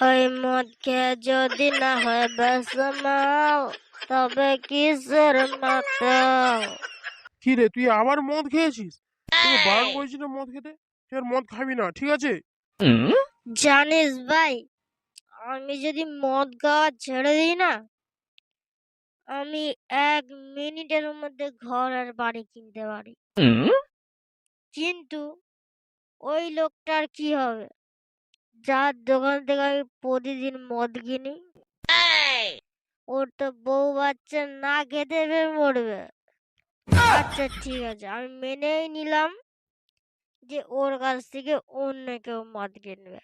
ওই মদ খেয়ে যদি না হয় বেসমাও, তবে কিসের মাতাও? কি রে, তুই আবার মদ খেয়েছিস? তোকে বারণ করেছি না মদ খেতে। তুই আর মদ খাবি না, ঠিক আছে? জানিস ভাই, আমি যদি মদ খাওয়া ছেড়ে দিই না, আমি 1 মিনিটের মধ্যে ঘর আর বাড়ি কিনতে পারি। কিন্তু ওই লোকটার কি হবে, যার দোকান থেকে আমি প্রতিদিন মদ কিনি? ওর তো বউ বাচ্চা না খেতে পেয়ে মরবে। আচ্ছা ঠিক আছে, আমি মেনেই নিলাম যে ওর কাছ থেকে অন্য কেউ মদ কিনবে।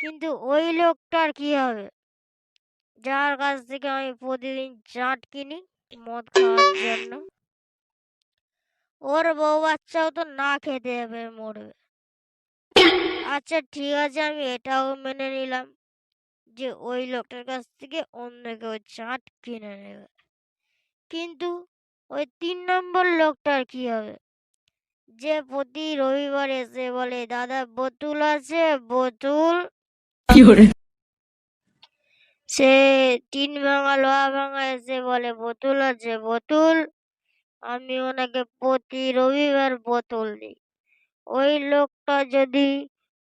কিন্তু ওই লোকটার কি হবে, যার কাছ থেকে আমি প্রতিদিন চাট কিনি মদ খাওয়ার জন্য? ওর বউ বাচ্চাও তো না খেতে হবে, মরবে। আচ্ছা ঠিক আছে, আমি এটাও মেনে নিলাম যে ওই লোকটার কাছ থেকে অন্য কেউ চাট কিনে নেবে। কিন্তু ওই 3 নম্বর লোকটার কি হবে, যে প্রতি রবিবার এসে বলে দাদা বোতল আছে বোতল? সে টিন ভাঙা লোহা ভাঙা এসে বলে বোতল আছে বোতল। আমি ওনাকে প্রতি রবিবার বোতল দিই। ওই লোকটা যদি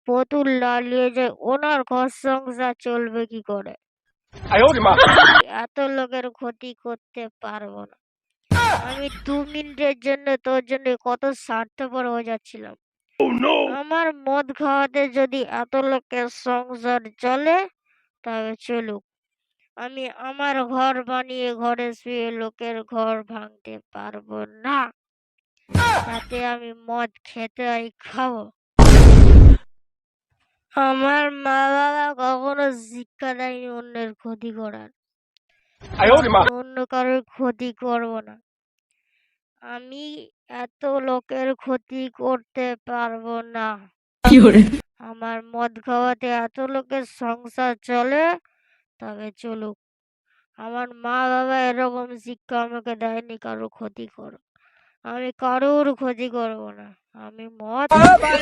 বোতল লালিয়ে যায়, ওনার ঘর সংসার চলবে কি করে? এত লোকের ক্ষতি করতে পারবো না। আমি 2 মিনিটের জন্য তোর জন্য কত স্বার্থপর হয়ে যাচ্ছিলাম। আমার মদ খাওয়াতে যদি এত লোকের সংসার চলে, তবে চলুক। আমি আমার ঘর বানিয়ে ঘরে শুয়ে লোকের ঘর ভাঙতে পারবো না। তাতে আমি মদ খেতে হয় খাবো। আমার মা বাবা কখনো শিক্ষা দেয়নি অন্যের ক্ষতি করার। অন্য কারোর ক্ষতি করব না। আমি এত লোকের ক্ষতি করতে পারবো না। আমার মদ খাওয়াতে এত লোকের সংসার চলে, তবে চলুক। আমার মা বাবা এরকম শিক্ষা আমাকে দেয়নি কারোর ক্ষতি করো। আমি কারোর ক্ষতি করব না। আমি মদ খাবো।